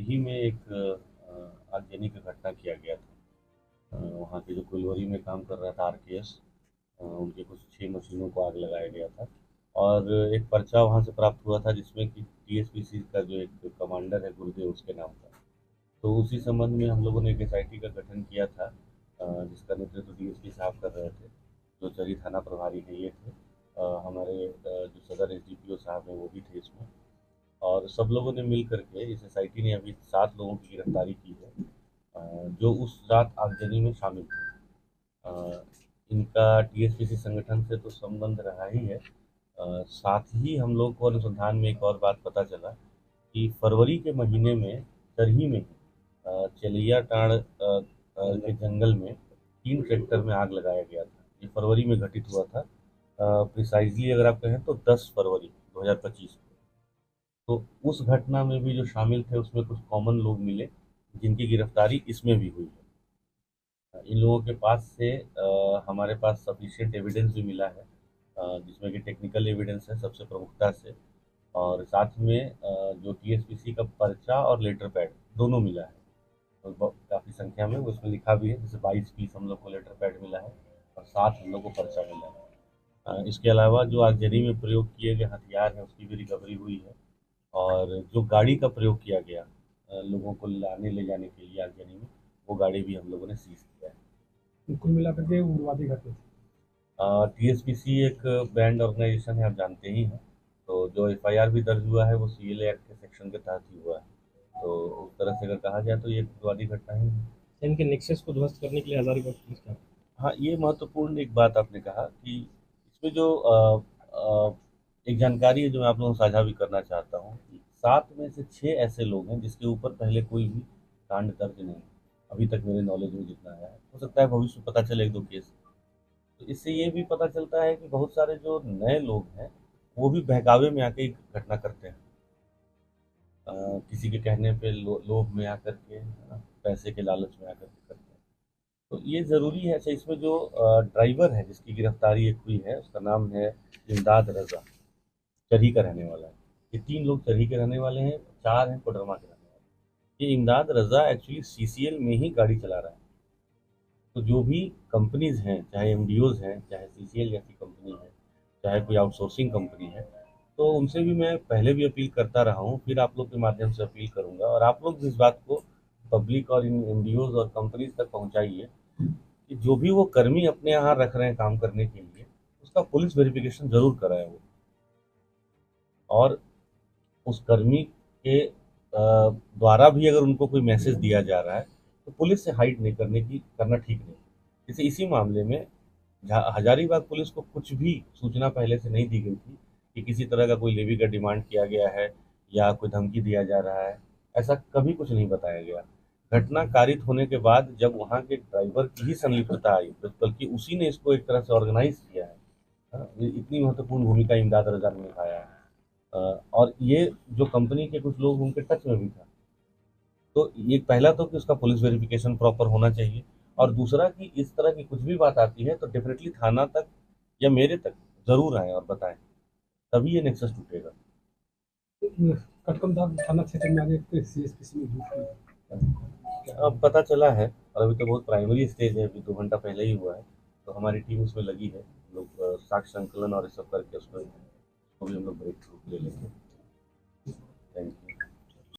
ही में एक आगजनी का घटना किया गया था। वहाँ के जो कोयलवरी में काम कर रहा था आरकेएस, उनके कुछ 6 मशीनों को आग लगाया गया था। और एक पर्चा वहाँ से प्राप्त हुआ था जिसमें कि टीएसपीसी का जो एक कमांडर है गुरुदेव, उसके नाम था। तो उसी संबंध में हम लोगों ने एक एसआईटी का गठन किया था, जिसका नेतृत्व डीएसपी साहब कर रहे थे। जो चरी थाना प्रभारी है ये थे। हमारे जो सदर एसडीपीओ साहब हैं वो भी थे इसमें। और सब लोगों ने मिल करके इस एसआईटी ने अभी 7 लोगों की गिरफ्तारी की है, जो उस रात आगजनी में शामिल थे। अ, इनका टीएसपीसी संगठन से तो संबंध रहा ही है। साथ ही हम लोग को अनुसंधान में एक और बात पता चला कि फरवरी के महीने में तरही में चलिया टाड़ के जंगल में 3 ट्रैक्टर में आग लगाया गया था। ये फरवरी में घटित हुआ था। प्रिसाइजली अगर आप कहें तो 10 फरवरी 2025 को। तो उस घटना में भी जो शामिल थे उसमें कुछ कॉमन लोग मिले, जिनकी गिरफ्तारी इसमें भी हुई है। इन लोगों के पास से हमारे पास सफिशिएंट एविडेंस भी मिला है, जिसमें कि टेक्निकल एविडेंस है सबसे प्रमुखता से। और साथ में जो टीएसपीसी का पर्चा और लेटर पैड दोनों मिला है। तो काफ़ी संख्या में वो इसमें लिखा भी है, जैसे 22 पीस हम लोग को लेटर पैड मिला है और 7 हम लोग को पर्चा मिला है। इसके अलावा जो आगजनी में प्रयोग किए गए हथियार हैं उसकी भी रिकवरी हुई है। और जो गाड़ी का प्रयोग किया गया लोगों को लाने ले जाने के लिए आगजनी में, वो गाड़ी भी हम लोगों ने सीज किया है। कुल मिलाकर के उग्रवादी घटना थी। टीएसपीसी एक बैंड ऑर्गेनाइजेशन है, आप जानते ही हैं। तो जो एफआईआर भी दर्ज हुआ है वो सीएलए एक्ट के सेक्शन के तहत ही हुआ है। तो उस तरह से अगर कहा जाए तो ये एक उग्रवादी घटना ही है। इनके नेक्सस को ध्वस्त करने के लिए हजारीबाग पुलिस का। हाँ, ये महत्वपूर्ण एक बात आपने कहा कि इसमें जो एक जानकारी है जो मैं आप लोगों को साझा भी करना चाहता हूँ कि 7 में से 6 ऐसे लोग हैं जिसके ऊपर पहले कोई भी कांड दर्ज नहीं है। अभी तक मेरे नॉलेज में जितना आया है, हो सकता है भविष्य में पता चले 1-2 केस। तो इससे ये भी पता चलता है कि बहुत सारे जो नए लोग हैं वो भी बहकावे में आके ही घटना करते हैं। अ, किसी के कहने पे लोभ में आकर के, है ना, पैसे के लालच में आकर के करते हैं। तो ये ज़रूरी है। अच्छा, इसमें जो ड्राइवर है जिसकी गिरफ्तारी एक हुई है उसका नाम है इमदाद रज़ा, चरही का रहने वाला है। ये 3 लोग चरही के रहने वाले हैं, 4 हैं कोडरमा के रहने वाले। ये इमदाद रज़ा एक्चुअली सीसीएल में ही गाड़ी चला रहा है। तो जो भी कंपनीज़ हैं, चाहे एमडीओज़ हैं, चाहे सीसीएल जैसी कंपनी है, चाहे कोई आउटसोर्सिंग कंपनी है, तो उनसे भी मैं पहले भी अपील करता रहा हूँ, फिर आप लोग के माध्यम से अपील करूँगा। और आप लोग भी इस बात को पब्लिक और इन एनजीओज़ और कंपनीज़ तक पहुँचाइए कि जो भी वो कर्मी अपने यहाँ रख रहे हैं काम करने के लिए, उसका पुलिस वेरिफिकेशन ज़रूर कराएँ वो। और उस कर्मी के द्वारा भी अगर उनको कोई मैसेज दिया जा रहा है, तो पुलिस से हाइड नहीं करना ठीक नहीं। जैसे इसी मामले में हजारीबाग पुलिस को कुछ भी सूचना पहले से नहीं दी गई थी कि किसी तरह का कोई लेवी का डिमांड किया गया है या कोई धमकी दिया जा रहा है। ऐसा कभी कुछ नहीं बताया गया। घटना कारित होने के बाद जब वहाँ के ड्राइवर की ही संलिप्तता आई, बल्कि उसी ने इसको एक तरह से ऑर्गेनाइज किया है। हाँ, ये इतनी महत्वपूर्ण भूमिका इमदाद रजा ने निभाया है। और ये जो कंपनी के कुछ लोग उनके टच में भी था। तो ये पहला तो कि उसका पुलिस वेरिफिकेशन प्रॉपर होना चाहिए। और दूसरा कि इस तरह की कुछ भी बात आती है तो डेफिनेटली थाना तक या मेरे तक ज़रूर आएँ और बताएं, तभी ये नेक्सस टूटेगा। कटकमदाग थाना क्षेत्र में आज एक सीएसपीसी में घुस गई। अब पता चला है और अभी तो बहुत प्राइमरी स्टेज है, अभी 2 घंटा पहले ही हुआ है। तो हमारी टीम उसमें लगी है। लोग साक्ष्य संकलन और ये सब करके उसको भी हम लोग ब्रेक थ्रू ले लेंगे।